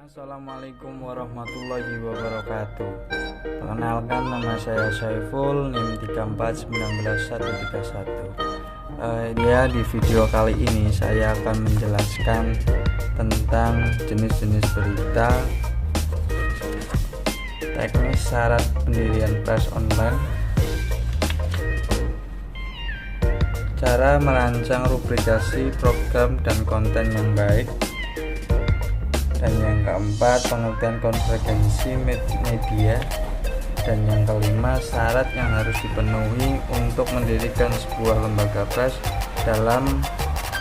Assalamualaikum warahmatullahi wabarakatuh. Perkenalkan, nama saya Saiful, NIM 3413131. Di video kali ini saya akan menjelaskan tentang jenis-jenis berita, teknis syarat pendirian pers online, cara merancang rubrikasi program dan konten yang baik, dan yang keempat pengertian konvergensi media, dan yang kelima syarat yang harus dipenuhi untuk mendirikan sebuah lembaga pers dalam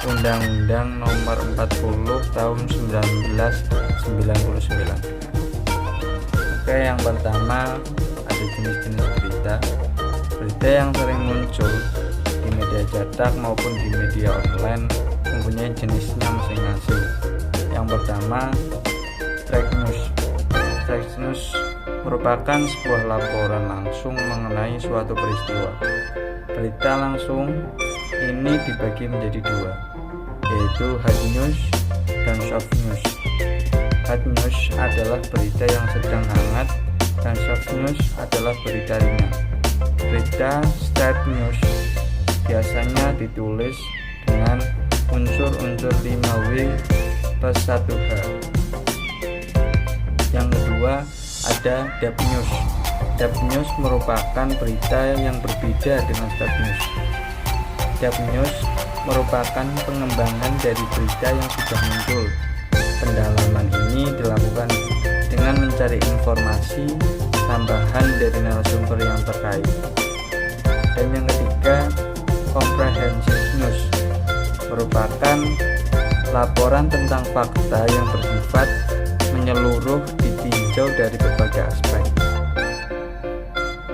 Undang-Undang Nomor 40 Tahun 1999. Oke, yang pertama ada jenis-jenis berita. Berita yang sering muncul di media cetak maupun di media online mempunyai jenisnya masing-masing. Yang pertama, fake news. Fake news merupakan sebuah laporan langsung mengenai suatu peristiwa. Berita langsung ini dibagi menjadi dua, yaitu hard news dan soft news. Hard news adalah berita yang sedang hangat dan soft news adalah berita ringan. Berita straight news biasanya ditulis dengan unsur-unsur 5W plus 1H. Yang kedua ada dap news. Dap news merupakan berita yang berbeda dengan straight news. Dap news merupakan pengembangan dari berita yang sudah muncul. Pendalaman ini dilakukan dengan mencari informasi tambahan dari narasumber yang terkait. Dan yang ketiga, comprehensive news merupakan laporan tentang fakta yang bersifat menyeluruh ditinjau dari berbagai aspek.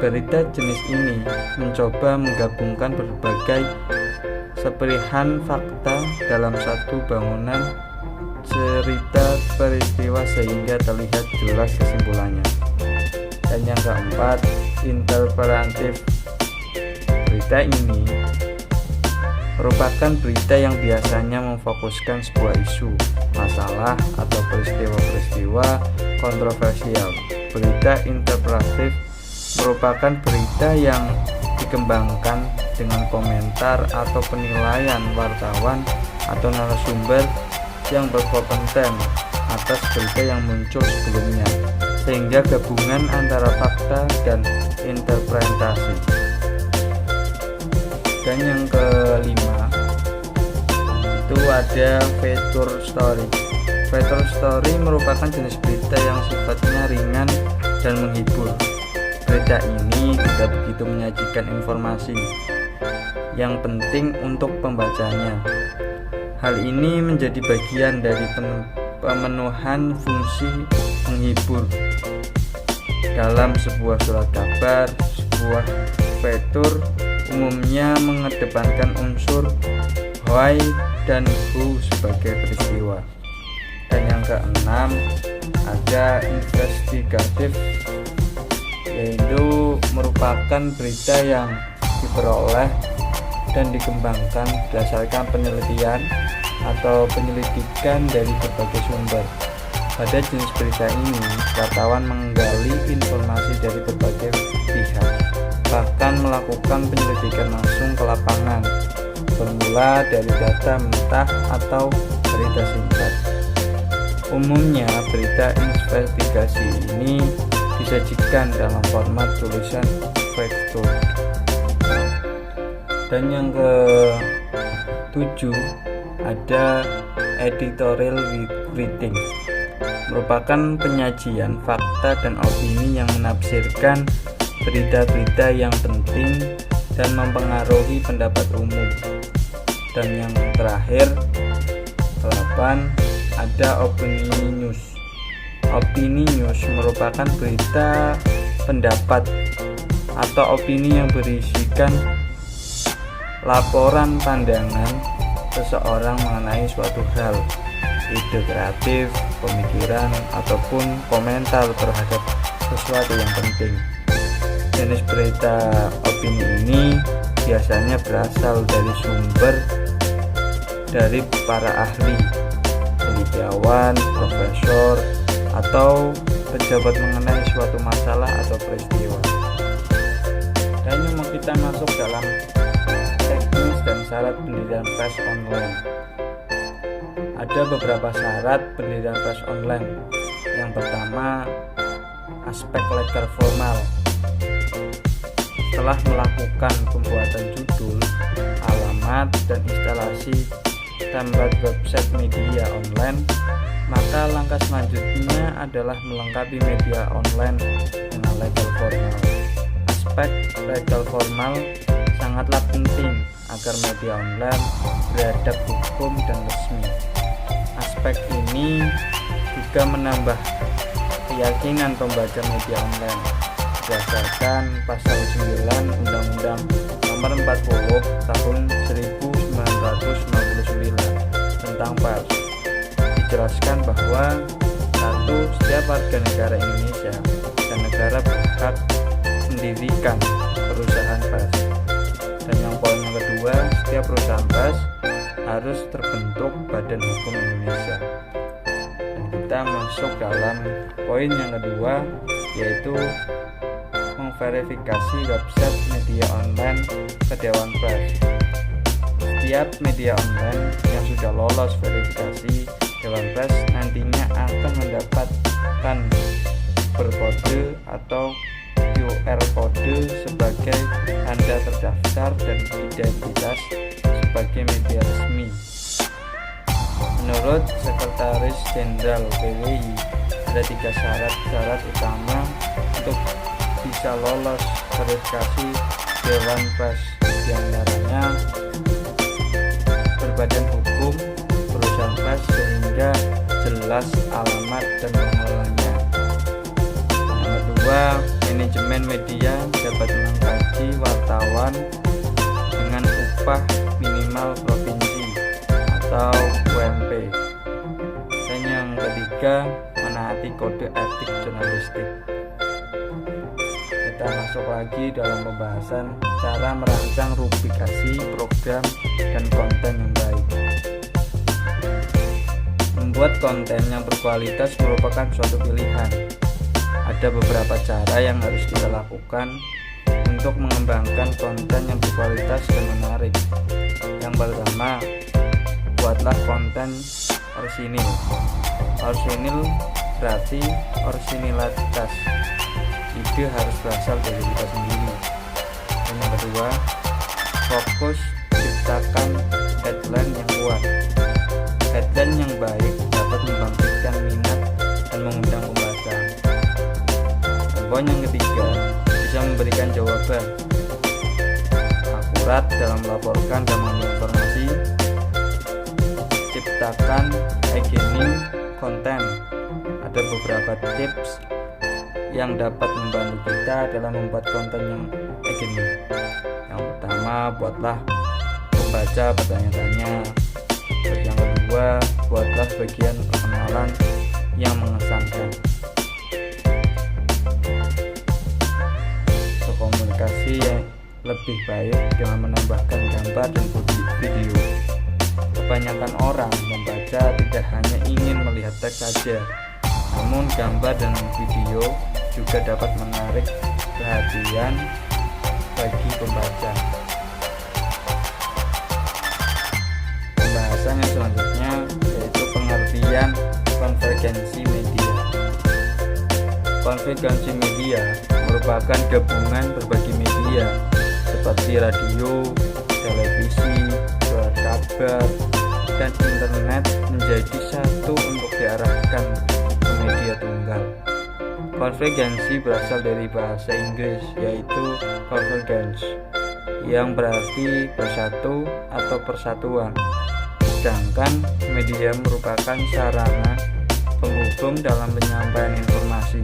Berita jenis ini mencoba menggabungkan berbagai seperihan fakta dalam satu bangunan cerita peristiwa sehingga terlihat jelas kesimpulannya. Dan yang keempat, interpretatif. Berita ini merupakan berita yang biasanya memfokuskan sebuah isu, masalah, atau peristiwa-peristiwa kontroversial. Berita interpretatif merupakan berita yang dikembangkan dengan komentar atau penilaian wartawan atau narasumber yang berkompeten atas berita yang muncul sebelumnya, sehingga gabungan antara fakta dan interpretasi. Dan yang kelima itu ada feature story. Feature story merupakan jenis berita yang sifatnya ringan dan menghibur. Berita ini tidak begitu menyajikan informasi yang penting untuk pembacanya. Hal ini menjadi bagian dari pemenuhan fungsi menghibur dalam sebuah surat kabar. Sebuah feature umumnya mengedepankan unsur why dan who sebagai peristiwa. Dan yang keenam ada investigatif, yaitu merupakan berita yang diperoleh dan dikembangkan berdasarkan penelitian atau penyelidikan dari berbagai sumber. Pada jenis berita ini, wartawan menggali informasi dari berbagai pihak, bahkan melakukan penyelidikan langsung ke lapangan, bermula dari data mentah atau berita singkat. Umumnya berita investigasi ini disajikan dalam format tulisan faktual. Dan yang ke-7 ada editorial writing, merupakan penyajian fakta dan opini yang menafsirkan berita-berita yang penting dan mempengaruhi pendapat umum. Dan yang terakhir 8 ada opini news. Opini news merupakan berita pendapat atau opini yang berisikan laporan pandangan seseorang mengenai suatu hal, ide kreatif, pemikiran, ataupun komentar terhadap sesuatu yang penting. Jenis berita opini ini biasanya berasal dari sumber dari para ahli, cendekiawan, profesor, atau pejabat mengenai suatu masalah atau peristiwa. Dan yang kita masuk dalam teknis dan syarat pendirian pers online. Ada beberapa syarat pendirian pers online. Yang pertama, aspek legal formal. Setelah melakukan pembuatan judul, alamat, dan instalasi template website media online, maka langkah selanjutnya adalah melengkapi media online dengan legal formal. Aspek legal formal sangatlah penting agar media online beradab hukum dan resmi. Aspek ini juga menambah keyakinan pembaca media online berdasarkan pasal 9 Undang-Undang Nomor 40 Tahun 1959 tentang pers. Dijelaskan bahwa setiap warga negara Indonesia dan negara berhak mendirikan perusahaan pers. Dan yang poin yang kedua, setiap perusahaan pers harus terbentuk Badan Hukum Indonesia. Dan kita masuk dalam poin yang kedua, yaitu memverifikasi website media online ke Dewan Pers. Setiap media online yang sudah lolos verifikasi Dewan Pers nantinya akan mendapatkan berkode atau QR kode sebagai tanda terdaftar dan identitas sebagai media resmi. Menurut Sekretaris Jenderal PWI, ada 3 syarat utama untuk bisa lolos verifikasi Dewan Pers, diantaranya berbadan hukum perusahaan pers sehingga jelas alamat dan pengelolanya. Yang kedua, manajemen media dapat mengkaji wartawan dengan upah minimal provinsi atau UMP. Dan yang ketiga, menaati kode etik jurnalistik. Kita masuk lagi dalam pembahasan cara merancang rubrikasi program dan konten yang baik. Membuat konten yang berkualitas merupakan suatu pilihan. Ada beberapa cara yang harus kita lakukan untuk mengembangkan konten yang berkualitas dan menarik. Yang pertama, buatlah konten orsinil. Orsinil berarti orisinilitas. Ide harus berasal dari kita sendiri. Dan yang kedua, fokus ciptakan headline yang kuat. Headline yang baik dapat membangkitkan minat dan mengundang pembaca. Dan poin yang ketiga, bisa memberikan jawaban akurat dalam melaporkan dan mengambil informasi. Ciptakan hygienic konten. Ada beberapa tips yang dapat membantu kita dalam membuat konten yang hygienic. Yang pertama, buatlah pembaca bertanya-tanya. Terus yang kedua, buatlah bagian perkenalan yang mengesankan. Komunikasi yang lebih baik dengan menambahkan gambar dan video. Kebanyakan orang membaca tidak hanya ingin melihat teks saja, namun gambar dan video juga dapat menarik perhatian bagi pembaca. Pembahasan yang selanjutnya yaitu pengertian konvergensi media. Konvergensi media merupakan gabungan berbagai media seperti radio, televisi, surat kabar, dan internet menjadi satu untuk diarahkan ke media tunggal. Konvergensi berasal dari bahasa Inggris yaitu convergence, yang berarti bersatu atau persatuan. Sedangkan media merupakan sarana penghubung dalam penyampaian informasi.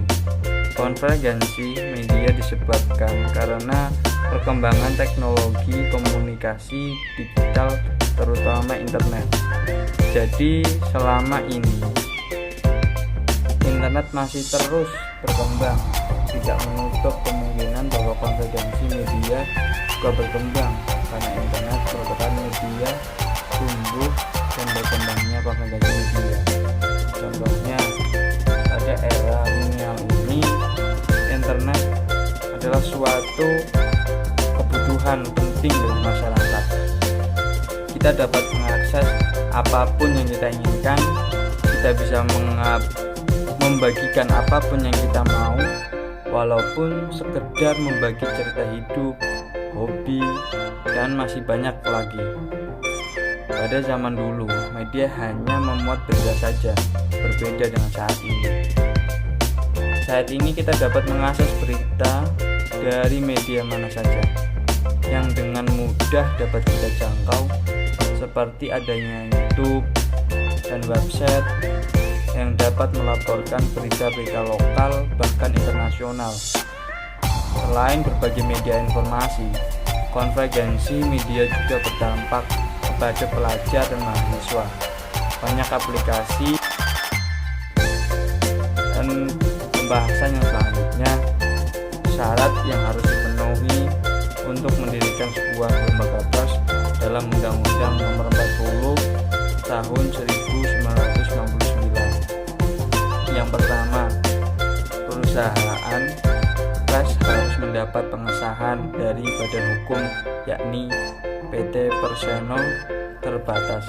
Konvergensi media disebabkan karena perkembangan teknologi komunikasi digital, terutama internet. Jadi selama ini internet masih terus berkembang, tidak menutup kemungkinan bahwa konvergensi media juga berkembang karena internet merupakan media tumbuh dan berkembangnya konvergensi media. Contohnya ada adalah suatu kebutuhan penting bagi masyarakat. Kita dapat mengakses apapun yang kita inginkan, kita bisa membagikan apapun yang kita mau, walaupun sekedar membagi cerita hidup, hobi, dan masih banyak lagi. Pada zaman dulu, media hanya memuat berita saja, berbeda dengan saat ini. Saat ini kita dapat mengakses berita dari media mana saja yang dengan mudah dapat kita jangkau, seperti adanya YouTube dan website yang dapat melaporkan berita-berita lokal bahkan internasional. Selain berbagai media informasi, konvergensi media juga berdampak kepada pelajar dan mahasiswa. Banyak aplikasi dan pembahasan yang selanjutnya, syarat yang harus dipenuhi untuk mendirikan sebuah lembaga pers dalam Undang-Undang Nomor 40 Tahun 1999. Yang pertama, perusahaan pers harus mendapat pengesahan dari badan hukum, yakni PT Persero Terbatas.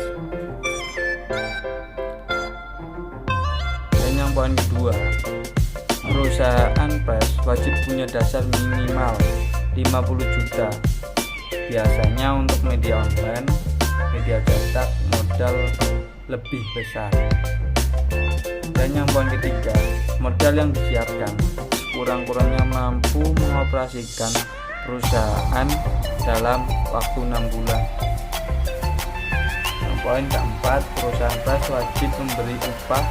Dan yang poin kedua, perusahaan pers wajib punya dasar minimal 50 juta. Biasanya untuk media online, media cetak modal lebih besar. Dan yang poin ketiga, modal yang disiapkan kurang-kurangnya mampu mengoperasikan perusahaan dalam waktu 6 bulan. Yang poin keempat, perusahaan pers wajib memberi upah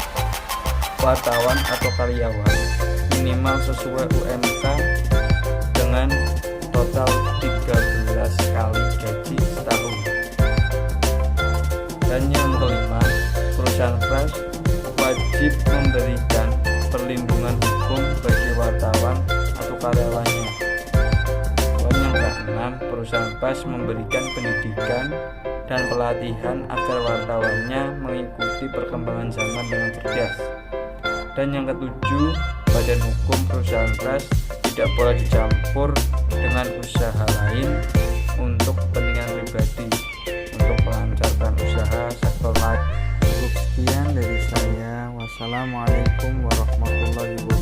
wartawan atau karyawan minimal sesuai UMK dengan total 13 kali gaji setahun. Dan yang kelima, perusahaan pers wajib memberikan perlindungan hukum bagi wartawan atau karyawannya. Dan yang keenam, perusahaan pers memberikan pendidikan dan pelatihan agar wartawannya mengikuti perkembangan zaman dengan cerdas. Dan yang ketujuh, badan hukum perusahaan pers tidak boleh dicampur dengan usaha lain untuk kepentingan pribadi untuk melancarkan usaha sektor lain. Cukup sekian dari saya. Wassalamualaikum warahmatullahi wabarakatuh.